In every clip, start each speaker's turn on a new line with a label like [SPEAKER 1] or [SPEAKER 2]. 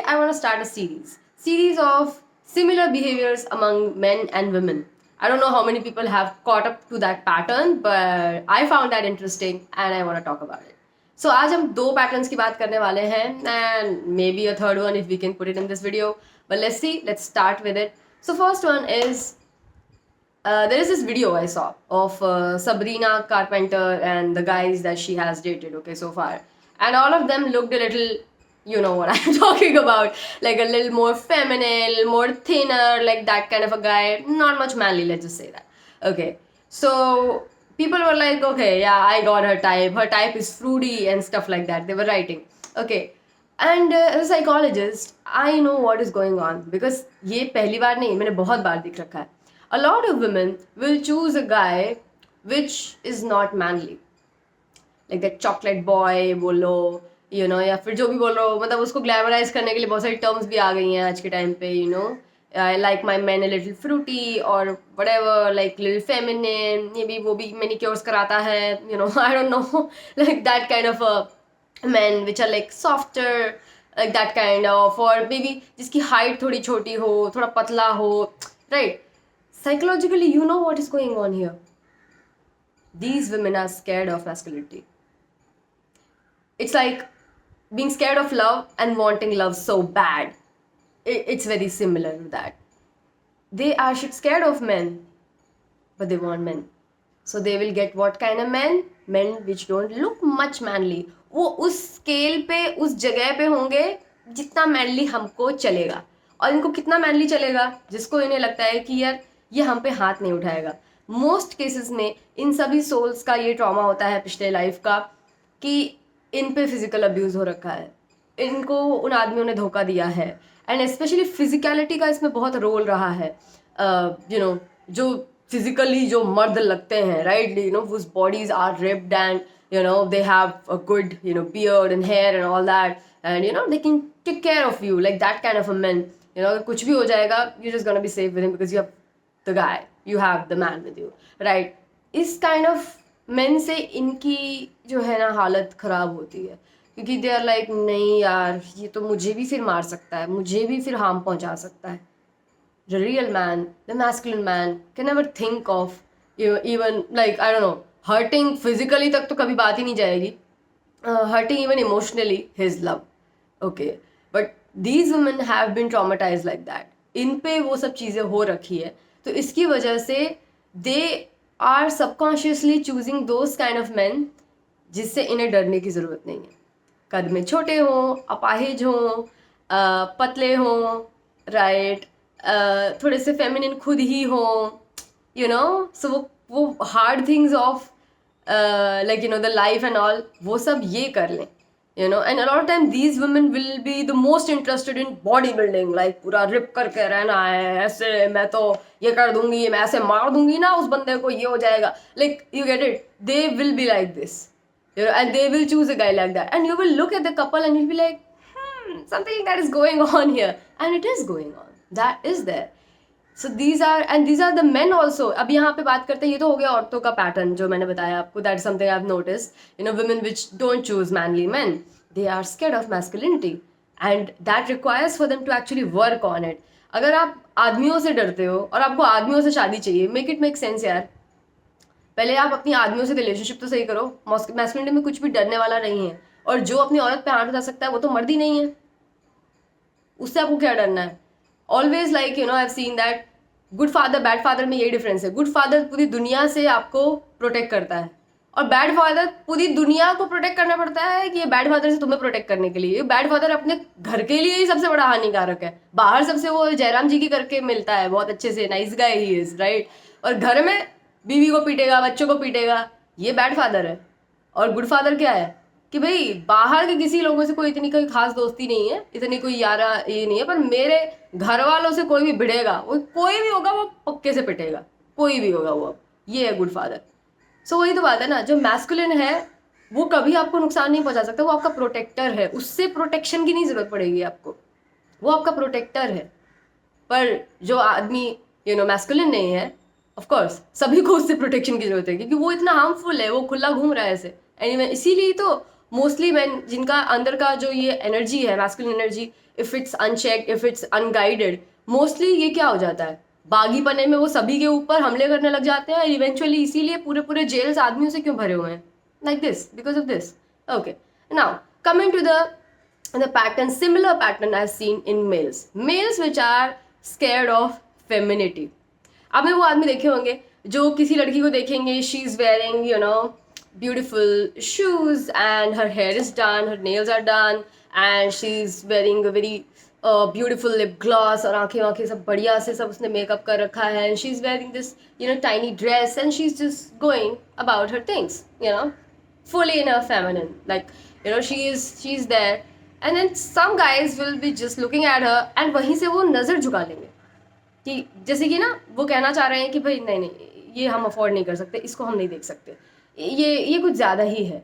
[SPEAKER 1] I want to start a series of similar behaviors among men and women. I don't know how many people have caught up to that pattern, but I found that interesting and I want to talk about it. So आज हम दो patterns की बात करने वाले हैं and maybe a third one if we can put it in this video. But let's see, let's start with it. So first one is there is this video I saw of Sabrina Carpenter and the guys that she has dated, okay, so far. And all of them looked a little, you know what I'm talking about, like a little more feminine, more thinner, like that kind of a guy. Not much manly, let's just say that. Okay, so people were like, okay, yeah, I got her type. Her type is fruity and stuff like that. They were writing. Okay, and as a psychologist, I know what is going on because ये पहली बार नहीं, मैंने बहुत बार देख रखा है. A lot of women will choose a guy which is not manly, like that chocolate boy बोलो, you know, या फिर जो भी बोलो, मतलब उसको ग्लैमराइज करने के लिए बहुत सारी टर्म्स भी आ गई हैं आज के टाइम पे, you know. I like my men a little fruity or whatever, like little feminine, ये भी वो भी manicures कराता है, you know, I don't know, like that kind of a men which are like softer, like that kind of, or maybe जिसकी height थोड़ी छोटी हो, थोड़ा पतला हो, right? Psychologically, you know what is going on here. These women are scared of masculinity. It's like being scared of love and wanting love so bad. It's very similar to that. They are scared of men, but they want men. So they will get what kind of men? Men which don't look much manly. वो उस scale पे, उस जगह पे होंगे जितना mainly हमको चलेगा. और इनको कितना मैनली चलेगा? जिसको इन्हें लगता है कि यार ये हम पे हाथ नहीं उठाएगा. मोस्ट केसेस में इन सभी सोल्स का ये ट्रॉमा होता है पिछले लाइफ का कि इन पे फिजिकल अब्यूज़ हो रखा है, इनको उन आदमियों ने धोखा दिया है. एंड स्पेशली फिजिकलिटी का इसमें बहुत रोल रहा है. यू नो, जो फिजिकली जो मर्द लगते हैं, right, you know, whose bodies are ripped and you know they have a good, you know, beard and hair and all that, and you know they can take care of you, like that kind of a man. You know, कुछ भी हो जाएगा, you're just gonna be safe with him because you have the guy, you have the man with you, right? इस kind of men से इनकी जो है ना हालत ख़राब होती है क्योंकि दे आर लाइक नहीं यार, ये तो मुझे भी फिर मार सकता है, मुझे भी फिर हार्म पहुंचा सकता है. The real man, the masculine man can never think of, you know, even like I don't know, hurting physically तक तो कभी बात ही नहीं जाएगी. Hurting even emotionally his love. Okay, but these women have been traumatized like that. इन पे वो सब चीज़ें हो रखी है, तो इसकी वजह से they are subconsciously choosing those kind of men जिससे इन्हें डरने की ज़रूरत नहीं है. कद में छोटे हों, अपाहिज हों, पतले हों, राइट, थोड़े से फेमिनिन खुद ही हों, यू नो. सो वो hard things of like you know the life and all, वो सब ये कर लें, you know. And a lot of time these women will be the most interested in bodybuilding, like पूरा rib करके रहना है, ऐसे मैं तो ये कर दूंगी, मैं ऐसे मार दूंगी ना उस बंदे को, ये हो जाएगा, like you get it. They will be like this, you know, and they will choose a guy like that, and you will look at the couple and you'll be like, something that is going on here, and it is going on, that is there. So these are the men also. अब यहाँ पे बात करते हैं, ये तो हो गया औरतों का पैटर्न जो मैंने बताया आपको. That is something I've noticed. You know, women which don't choose manly men, they are scared of masculinity, and that requires for them to actually work on it. अगर आप आदमियों से डरते हो और आपको आदमियों से शादी चाहिए, make it make sense यार. पहले आप अपनी आदमियों से रिलेशनशिप तो सही करो. मैस्कुलिनिटी में कुछ भी डरने वाला नहीं है, और जो अपनी औरत पे हाथ उठा सकता है वो तो मर्द ही नहीं है, उससे आपको क्या डरना है. Always like you no, I have seen that good father bad father में यही डिफरेंस है. गुड फादर पूरी दुनिया से आपको प्रोटेक्ट करता है, और बैड फादर पूरी दुनिया को प्रोटेक्ट करना पड़ता है कि ये बैड फादर से तुम्हें प्रोटेक्ट करने के लिए. बैड फादर अपने घर के लिए ही सबसे बड़ा हानिकारक है. बाहर सबसे वो जयराम जी की करके मिलता है बहुत अच्छे से, nice guy he is, right, और घर में बीवी को पीटेगा, बच्चों को पीटेगा, ये बैड फादर है. और गुड फादर क्या है कि भाई बाहर के किसी लोगों से कोई इतनी कोई खास दोस्ती नहीं है, इतनी कोई यारा ये नहीं है, पर मेरे घर वालों से कोई भी भिड़ेगा, वो कोई भी होगा वो पक्के से पिटेगा, कोई भी होगा वो. ये है गुड फादर. सो वही तो बात है ना, जो मैस्कुलिन है वो कभी आपको नुकसान नहीं पहुंचा सकता, वो आपका प्रोटेक्टर है, उससे प्रोटेक्शन की नहीं जरूरत पड़ेगी आपको, वो आपका प्रोटेक्टर है. पर जो आदमी यू नो मैस्कुलिन नहीं है, ऑफ कोर्स सभी को उससे प्रोटेक्शन की जरूरत है क्योंकि वो इतना हार्मफुल है, वो खुला घूम रहा है ऐसे. एनीवे, इसीलिए तो मोस्टली मैन जिनका अंदर का जो ये एनर्जी है, masculine energy, if it's unchecked, if it's unguided, mostly ये क्या हो जाता है, बागीपने में वो सभी के ऊपर हमले करने लग जाते हैं, इवेंचुअली इसीलिए पूरे पूरे जेल्स आदमियों से क्यों भरे हुए हैं, like this, because of this. Okay, now coming to the pattern, similar pattern I've seen in males which are scared of femininity. आपने वो आदमी देखे होंगे जो किसी लड़की को देखेंगे, she is wearing you know beautiful shoes and her hair is done, her nails are done, and she is wearing a very beautiful lip gloss, और आंखें वाँखें सब बढ़िया से सब उसने मेकअप कर रखा है, and she is wearing this you know tiny dress, and she is just going about her things, you know fully in her feminine, like you know she's there, and then some guys will be just looking at her and वहीं से वो नज़र झुका लेंगे कि जैसे कि ना वो कहना चाह रहे हैं कि भाई नहीं नहीं ये हम अफोर्ड नहीं कर सकते, इसको हम नहीं देख सकते, ये कुछ ज़्यादा ही है,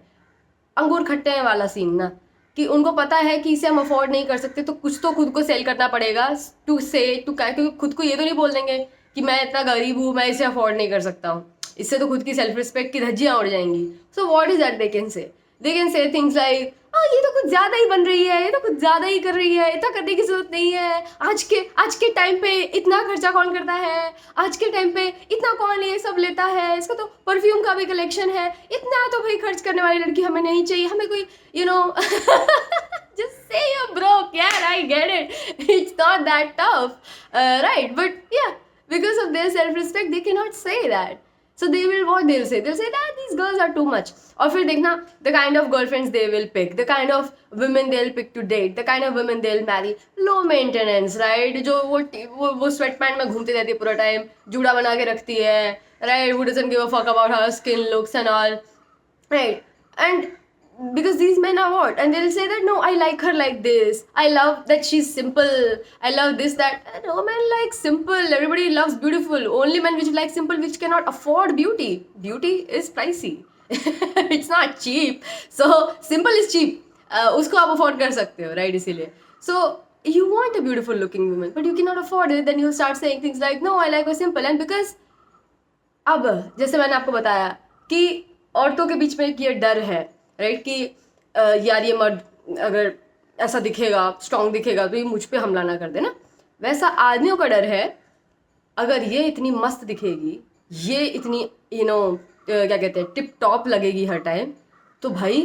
[SPEAKER 1] अंगूर खट्टे हैं वाला सीन ना, कि उनको पता है कि इसे हम अफोर्ड नहीं कर सकते तो कुछ तो खुद को सेल करना पड़ेगा टू से टू, क्योंकि खुद को ये तो नहीं बोल देंगे कि मैं इतना गरीब हूँ, मैं इसे अफोर्ड नहीं कर सकता हूँ, इससे तो खुद की सेल्फ रिस्पेक्ट की धज्जियाँ उड़ जाएंगी. So what is that they can say things like ये तो कुछ ज़्यादा ही बन रही है, ये तो कुछ ज़्यादा ही कर रही है, इतना करने की जरूरत नहीं है, आज के टाइम पे इतना खर्चा कौन करता है, आज के टाइम पे इतना कौन ये सब लेता है, इसका तो परफ्यूम का भी कलेक्शन है, इतना तो भाई खर्च करने वाली लड़की हमें नहीं चाहिए, हमें कोई you know just say you're broke, yeah, I get it, it's not that tough, right, but yeah, because of their self-respect they cannot say that. So they will, what they'll say that these girls are too much. और फिर देखना the kind of girlfriends they will pick, the kind of women they'll pick to date, the kind of women they'll marry, low maintenance, right, जो वो sweat pant में घूमती रहती है पूरा टाइम, जूड़ा बना के रखती है, right, who doesn't give a fuck about her skin looks and all, right, and because these men are what, and they'll say that no, I like her like this, I love that she's simple, I love this, that. No man likes simple, everybody loves beautiful, only men which like simple, which cannot afford beauty is pricey. It's not cheap, so simple is cheap, उसको आप afford कर सकते हो, right, इसीलिए. So you want a beautiful looking woman but you cannot afford it, then you start saying things like no, I like her simple, and because अब जैसे मैंने आपको बताया कि औरतों के बीच में एक ये डर है, राइट, कि यार ये मर्द अगर ऐसा दिखेगा, स्ट्रॉन्ग दिखेगा तो ये मुझ पे हमला ना कर दे ना, वैसा आदमियों का डर है अगर ये इतनी मस्त दिखेगी, ये इतनी यू नो क्या कहते हैं टिप टॉप लगेगी हर टाइम, तो भाई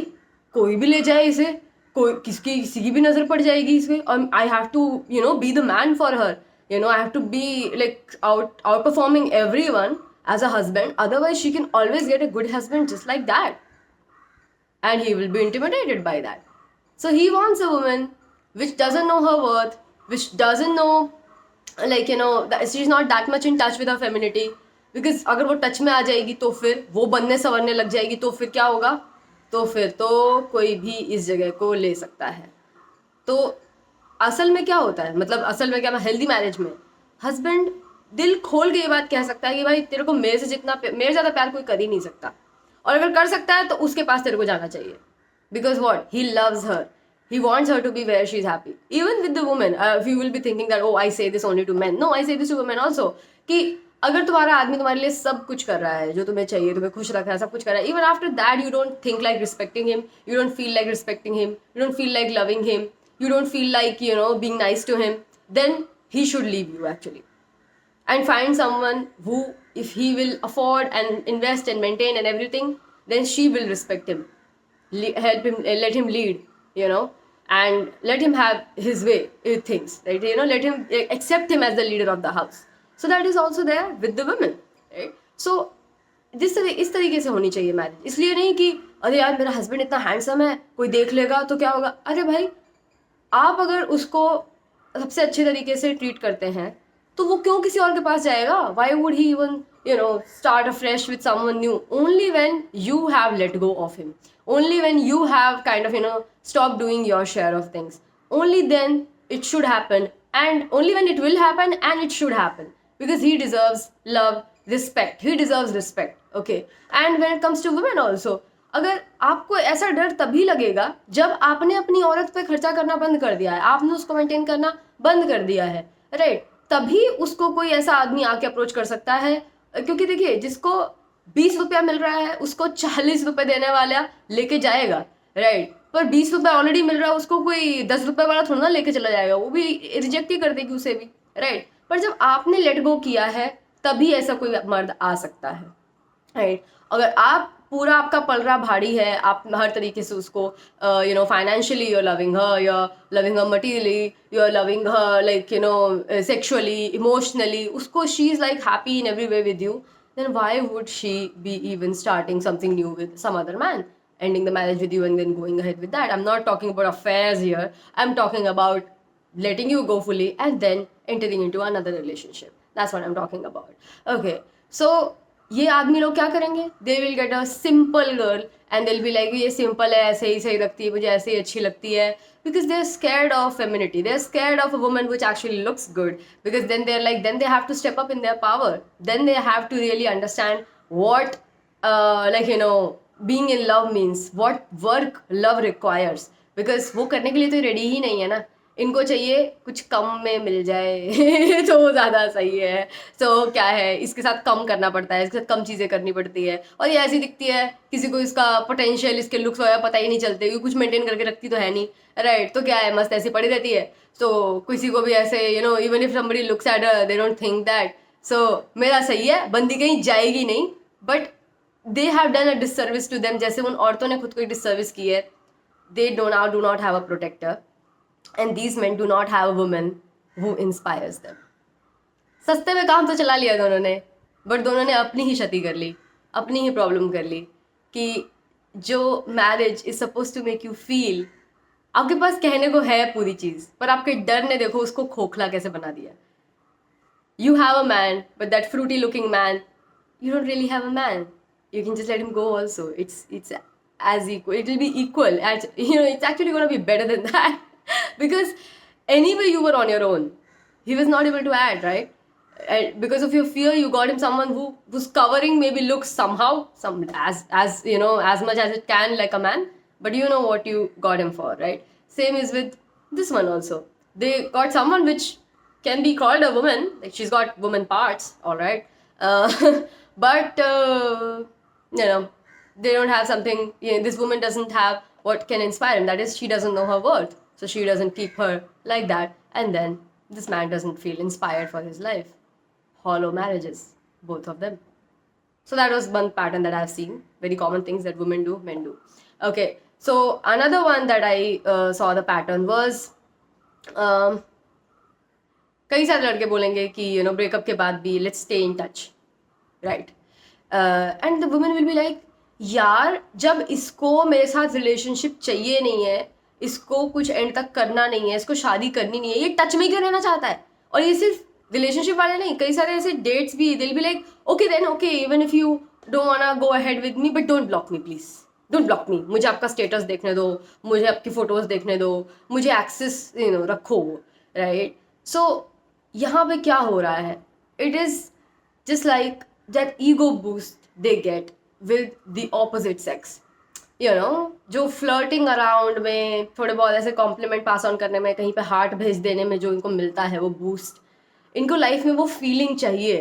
[SPEAKER 1] कोई भी ले जाए इसे, कोई किसी की भी नज़र पड़ जाएगी इसमें, और I have to you know be the man for her, you know I have to be like outperforming everyone as a husband, otherwise she can always get a good husband just like that, and he will be intimidated by that. So he wants a woman which doesn't know her worth, which doesn't know like you know that she's not that much in touch with her femininity, because अगर वो touch में आ जाएगी तो फिर वो बनने संवरने लग जाएगी, तो फिर क्या होगा, तो फिर तो कोई भी इस जगह को ले सकता है. तो असल में क्या होता है, मतलब असल में क्या, हेल्दी मैरिज में हस्बैंड दिल खोल के ये बात कह सकता है कि भाई तेरे को मेरे ज़्यादा प्यार कोई कर ही नहीं सकता, और अगर कर सकता है तो उसके पास तेरे को जाना चाहिए, because what, he loves her, he wants her to be where she's happy. Even with the woman, if you will be thinking that oh I say this only to men, no, I say this to women also, कि अगर तुम्हारा आदमी तुम्हारे लिए सब कुछ कर रहा है जो तुम्हें चाहिए, तुम्हें खुश रख रहा है, सब कुछ कर रहा है, even after that you don't think like respecting him, you don't feel like respecting him, you don't feel like loving him, you don't feel like you know being nice to him, then he should leave you actually and find someone who, if he will afford and invest and maintain and everything, then she will respect him, help him, let him lead, you know, and let him have his way with things, right, you know, let him accept him as the leader of the house. So that is also there with the women, right? So इस तरीके से होनी चाहिए marriage. इसलिए नहीं कि अरे यार मेरा हस्बैंड इतना हैंडसम है, कोई देख लेगा तो क्या होगा. अरे भाई आप अगर उसको सबसे अच्छे तरीके से ट्रीट करते हैं तो वो क्यों किसी और के पास जाएगा. Why would he even you know start afresh with someone new? Only when you have let go of him, only when you have kind of you know stopped doing your share of things, only then it should happen, and only when it will happen, and it should happen because he deserves love, respect, he deserves respect, okay. And when it comes to women also, अगर आपको ऐसा डर तभी लगेगा जब आपने अपनी औरत पे खर्चा करना बंद कर दिया है, आपने उसको मेंटेन करना बंद कर दिया है, राइट, तभी उसको कोई ऐसा आदमी आके अप्रोच कर सकता है. क्योंकि देखिए जिसको 20 रुपया मिल रहा है उसको 40 रुपये देने वाला लेके जाएगा, राइट। पर 20 रुपए ऑलरेडी मिल रहा है उसको, कोई 10 रुपए वाला थोड़ा ना लेके चला जाएगा, वो भी रिजेक्ट ही कर देगी उसे भी, राइट। पर जब आपने लेट गो किया है तभी ऐसा कोई मर्द आ सकता है, राइट। अगर आप पूरा आपका पलड़ा भारी है, आप हर तरीके से उसको financially you are loving her, you are loving her materially, you are loving her like sexually, emotionally, उसको she is like happy in every way with you, then why would she be even starting something new with some other man, ending the marriage with you and then going ahead with that? I'm not talking about affairs here, I'm talking about letting you go fully and then entering into another relationship. That's what I'm talking about. Okay, so ये आदमी लोग क्या करेंगे, they will get a simple girl and they will be like ये simple है, ऐसे ही सही लगती है मुझे, ऐसे ही अच्छी लगती है, because they're scared of femininity, they're scared of a woman which actually looks good, because then they're like, then they have to step up in their power, then they have to really understand what being in love means, what work love requires, because वो करने के लिए तो ready ही नहीं है ना, इनको चाहिए कुछ कम में मिल जाए तो ज़्यादा सही है। तो क्या है, इसके साथ कम करना पड़ता है, इसके साथ कम चीज़ें करनी पड़ती है, और ये ऐसी दिखती है, किसी को इसका पोटेंशियल, इसके लुक्स वगैरह पता ही नहीं चलते, क्योंकि कुछ मेंटेन करके रखती तो है नहीं, राइट। तो क्या है, मस्त ऐसी पड़ी रहती है, तो किसी को भी ऐसे even if somebody looks at her they don't think that so मेरा सही है, बंदी कहीं जाएगी नहीं, but they have done a disservice to them, जैसे उन औरतों ने खुद को एक डिससर्विस की है। They do not have a protector and these men do not have a woman who inspires them. सस्ते में काम तो चला लिया दोनों ने, बट दोनों ने अपनी ही क्षति कर ली, अपनी ही प्रॉब्लम कर ली, कि जो marriage is suppose to make you feel, आपके पास कहने को है पूरी चीज़, पर आपके डर ने देखो उसको खोखला कैसे बना दिया। You have a man, but that fruity looking man, you don't really have a man. You can just let him go also. It's as equal. It will be equal. It's actually going to be better than that. Because anyway you were on your own. He was not able to add, right? And because of your fear, you got him someone who's covering maybe looks somehow, as much as it can like a man, but you know what you got him for, right? Same is with this one also. They got someone which can be called a woman, like she's got woman parts, all right, but they don't have something. This woman doesn't have what can inspire him. That is, she doesn't know her worth, so she doesn't keep her like that, and then this man doesn't feel inspired for his life. Hollow marriages, both of them. So that was one pattern that I've seen. Very common things that women do, men do. Okay, so another one that I saw the pattern was कई सारे लड़के बोलेंगे कि breakup के बाद भी let's stay in touch, right, and the women will be like, यार जब इसको मेरे साथ रिलेशनशिप चाहिए नहीं है, इसको कुछ एंड तक करना नहीं है, इसको शादी करनी नहीं है, ये टच में क्यों रहना चाहता है। और ये सिर्फ रिलेशनशिप वाले नहीं, कई सारे ऐसे डेट्स भी, दिल भी like okay then okay, even if you don't wanna go ahead with me, but don't block me please, don't block me, मुझे आपका स्टेटस देखने दो, मुझे आपकी फोटोज देखने दो, मुझे एक्सेस रखो, राइट। सो यहाँ पे क्या हो रहा है, it is just like that ego boost they get with the opposite sex, जो फ्लर्टिंग अराउंड में, थोड़े बहुत ऐसे कॉम्प्लीमेंट पास ऑन करने में, कहीं पे हार्ट भेज देने में जो इनको मिलता है वो बूस्ट, इनको लाइफ में वो फीलिंग चाहिए,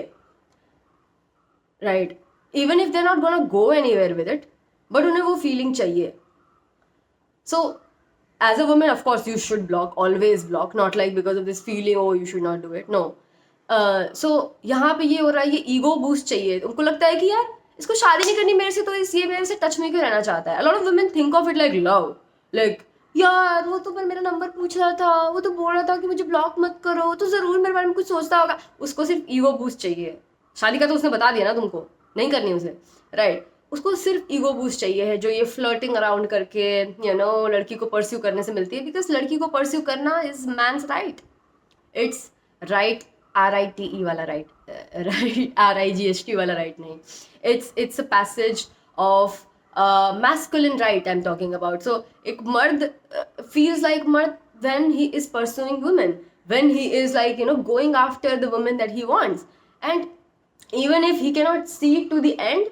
[SPEAKER 1] right, even if they not gonna go anywhere with it, but उन्हें वो फीलिंग चाहिए। सो as a woman, of course, you should block, always block, not like because of this feeling, oh you should not do it, no. So यहाँ पे ये हो रहा है, ये ईगो बूस्ट चाहिए, उनको लगता है कि यार इसको शादी नहीं करनी मेरे से, तो ये मेरे से टच में क्यों रहना चाहता है। A lot of women think of it like love, like यार वो तो पर मेरा नंबर पूछ रहा था, वो तो बोल रहा था कि मुझे ब्लॉक मत करो, तो ज़रूर मेरे बारे में कुछ सोचता होगा। उसको सिर्फ ईगो बूस्ट चाहिए, शादी का तो उसने बता दिया ना तुमको नहीं करनी उसे, राइट। उसको सिर्फ ईगो बूस्ट चाहिए है, जो ये फ्लर्टिंग अराउंड करके लड़की को परस्यू करने से मिलती है, बिकॉज लड़की को परस्यू करना is man's rite, it's rite, RITE वाला राइट, राइट RIGHT वाला राइट नहीं, it's a passage of masculine right I'm talking about. So एक मर्द feels like मर्द when he is pursuing women, when he is like going after the woman that he wants, and even if he cannot see it to the end,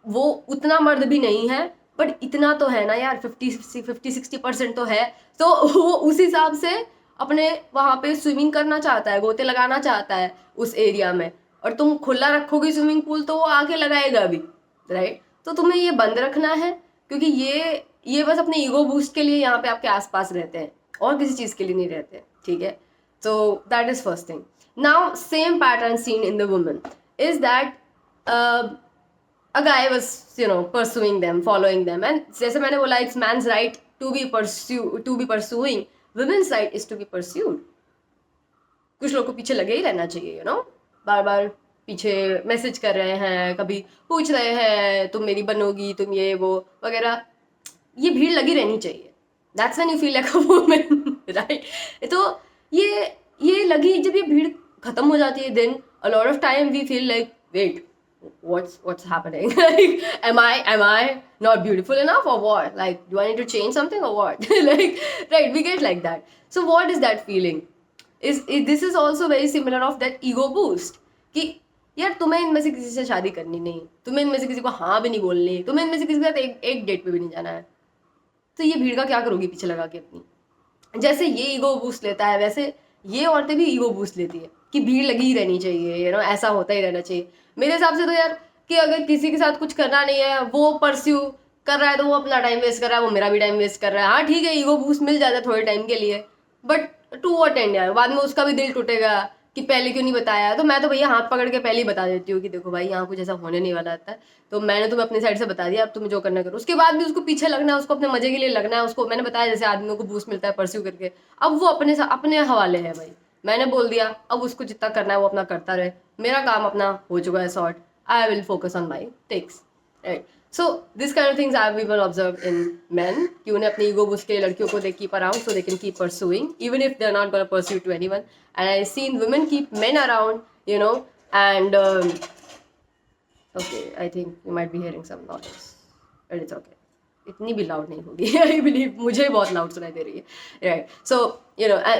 [SPEAKER 1] वो उतना मर्द भी नहीं है, but इतना तो है ना यार, 50-60% तो है, तो वो उस हिसाब से अपने वहाँ पे स्विमिंग करना चाहता है, गोते लगाना चाहता है उस एरिया में, और तुम खुला रखोगे स्विमिंग पूल तो वो आके लगाएगा भी, राइट। तो तुम्हें ये बंद रखना है, क्योंकि ये बस अपने ईगो बूस्ट के लिए यहाँ पे आपके आसपास रहते हैं और किसी चीज़ के लिए नहीं रहते, ठीक है. So that is first thing. Now same pattern seen in the woman is that a guy was pursuing them, following them, and जैसे मैंने बोला it's man's right to be pursuing, women's right is to be pursued. कुछ लोग को पीछे लगे ही रहना चाहिए, बार बार पीछे मैसेज कर रहे हैं, कभी पूछ रहे हैं तुम मेरी बनोगी, तुम ये वो वगैरह, ये भीड़ लगी रहनी चाहिए. That's when you feel like a woman, right. तो ये लगी, जब ये भीड़ खत्म हो जाती है, then a lot of time we feel like wait, what's happening? Like, am I not beautiful enough or what? Like, do I need to change something or what? Like, right, we get like that. So what is that feeling? This is also very similar of that ego boost कि यार तुम्हें इनमें से किसी से शादी करनी नहीं, तुम्हें इनमें से किसी को हाँ भी नहीं बोलनी, तुम्हें इनमें से किसी के साथ एक डेट पे भी नहीं जाना है, तो ये भीड़ का क्या करोगी पीछे लगा के अपनी. जैसे ये ईगो बूस्ट लेता है, वैसे ये औरतें भी ईगो बूस्ट लेती है कि भीड़ लगी ही रहनी चाहिए, ऐसा होता ही रहना चाहिए. मेरे हिसाब से तो यार कि अगर किसी के साथ कुछ करना नहीं है, वो परस्यू कर रहा है, तो वो अपना टाइम वेस्ट कर रहा है, वो मेरा भी टाइम वेस्ट कर रहा है. हाँ ठीक है, ईगो बूस्ट मिल जाता है थोड़े टाइम के लिए, बट टू व्हाट एंड यार, बाद में उसका भी दिल टूटेगा कि पहले क्यों नहीं बताया. तो मैं तो भैया हाथ पकड़ के पहले ही बता देती हूँ कि देखो भाई यहाँ कुछ ऐसा होने नहीं वाला था, तो मैंने तुम्हें अपनी साइड से बता दिया, अब तुम्हें जो करना करो. उसके बाद भी उसको पीछे लगना है, उसको अपने मजे के लिए लगना है, उसको मैंने बताया जैसे आदमियों को बूस्ट मिलता है परस्यू करके, अब वो अपने हवाले है भाई. मैंने बोल दिया, अब उसको जितना करना है वो अपना करता रहे, मेरा काम अपना हो चुका है sort. I will focus on my tax, right. So this kind of things I have even observed in men कि उन्हें अपनी ईगो बूस्ट के लिए लड़कियों को they keep around so they can keep pursuing even if they're not gonna pursue to anyone. And I've seen women keep men around, and okay, I think you might be hearing some noise, but it's okay. इतनी भी loud नहीं होगी, I believe. मुझे बहुत loud सुनाई दे रही है, right. So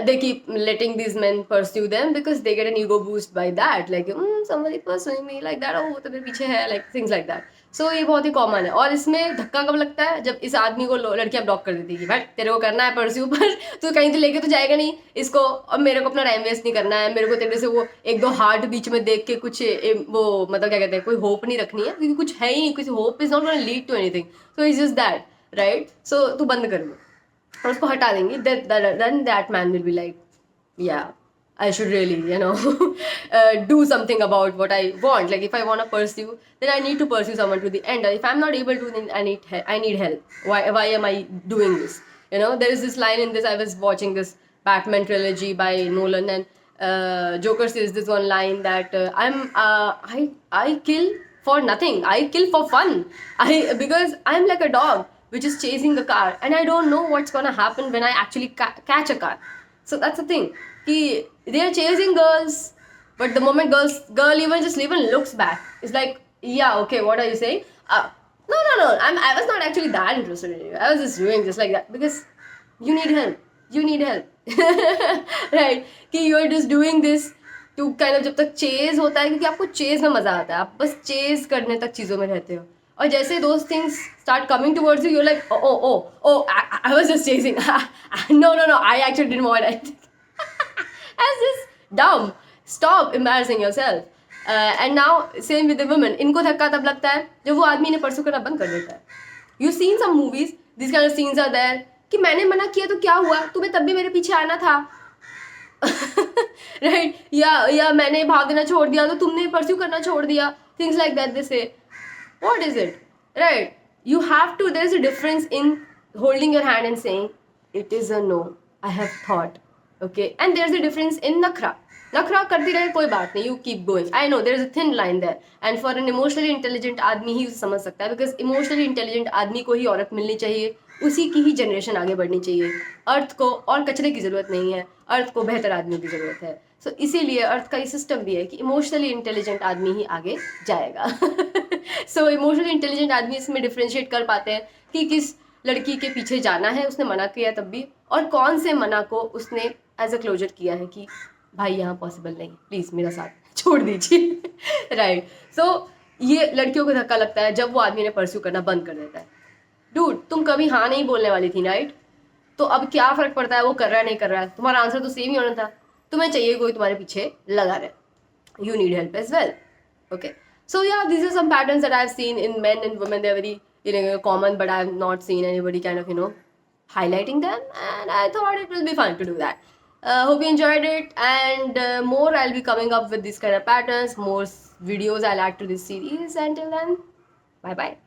[SPEAKER 1] they keep letting these men pursue them because they get an ego boost by that, like somebody pursuing me like that, oh तो मेरे पीछे है, like things like that. So ये बहुत ही कॉमन है. और इसमें धक्का कब लगता है, जब इस आदमी को लड़कियां ब्लॉक कर देती है कि भाई तेरे को करना है परस्यू, पर तू कहीं तो लेके तो जाएगा नहीं इसको, और मेरे को अपना टाइम वेस्ट नहीं करना है, मेरे को तेरे से वो एक दो हार्ट बीच में देख के कुछ वो मतलब क्या कहते हैं, कोई होप नहीं रखनी है, क्योंकि कुछ है ही नहीं, कुछ hope is not gonna lead to anything. So it's just that, right. So तू बंद कर दो और उसको हटा देंगे, then that man will be like, yeah, I should really, do something about what I want. Like if I want to pursue, then I need to pursue someone to the end. If I'm not able to, then I need help. Why am I doing this? There is this line in this. I was watching this Batman trilogy by Nolan, and Joker says this one line that I kill for nothing. I kill for fun. Because I'm like a dog which is chasing a car, and I don't know what's gonna happen when I actually catch a car. So that's the thing. They are chasing girls, but the moment girl even looks back, it's like, yeah, okay, what are you saying? No, I was not actually that interested in you. I was just doing just like that because you need help. Right. कि you are just doing this to kind of, जब तक chase होता है, क्योंकि आपको chase में मजा आता है, आप बस चेज करने तक चीजों में रहते हो, और जैसे those things start coming towards you, you're like, oh, I was just chasing. No, I actually didn't want it. That's just dumb. Stop embarrassing yourself. And now same with the women. इनको धक्का तब लगता है जब वो आदमी इन्हें pursue करना बंद कर देता है. You've seen some movies, these kind of scenes are there कि मैंने मना किया तो क्या हुआ, तुम्हें तब भी मेरे पीछे आना था. Right? या मैंने भाग देना छोड़ दिया तो तुमने परस्यू करना छोड़ दिया. Things like that they say. What is it? Right? You have to, there is a difference in holding your hand and saying, it is a no, I have thought. Okay? And there's a difference in nakra. नखरा करती रहे कोई बात नहीं, you keep going. I know there is a thin line there, and for an emotionally intelligent आदमी ही समझ सकता है, बिकॉज इमोशनली इंटेलिजेंट आदमी को ही औरत मिलनी चाहिए, उसी की ही जनरेशन आगे बढ़नी चाहिए. अर्थ को और कचरे की ज़रूरत नहीं है, अर्थ को बेहतर आदमी की ज़रूरत है. सो इसीलिए अर्थ का ये सिस्टम भी है कि इमोशनली इंटेलिजेंट आदमी ही आगे जाएगा. सो इमोशनली इंटेलिजेंट आदमी इसमें डिफ्रेंशिएट कर पाते हैं कि किस लड़की के पीछे जाना है, उसने मना किया तब भी, और कौन से मना को उसने एज अ क्लोजर किया है कि भाई यहाँ पॉसिबल नहीं, प्लीज़ मेरा साथ छोड़ दीजिए. राइट. सो ये लड़कियों को धक्का लगता है जब वो आदमी ने परस्यू करना बंद कर देता है. डूड, तुम कभी हाँ नहीं बोलने वाली थी, राइट? तो अब क्या फ़र्क पड़ता है वो कर रहा है नहीं कर रहा है, तुम्हारा आंसर तो सेम ही होना था. तुम्हें चाहिए कोई तुम्हारे पीछे लगा रहे. You need help as well. Okay. So yeah, these are some patterns that I've seen in men and women. They're very common, but I've not seen anybody kind of highlighting them, and I thought it will be fun to do that. Hope you enjoyed it, and more I'll be coming up with these kind of patterns, more videos I'll add to this series. Until then, bye bye.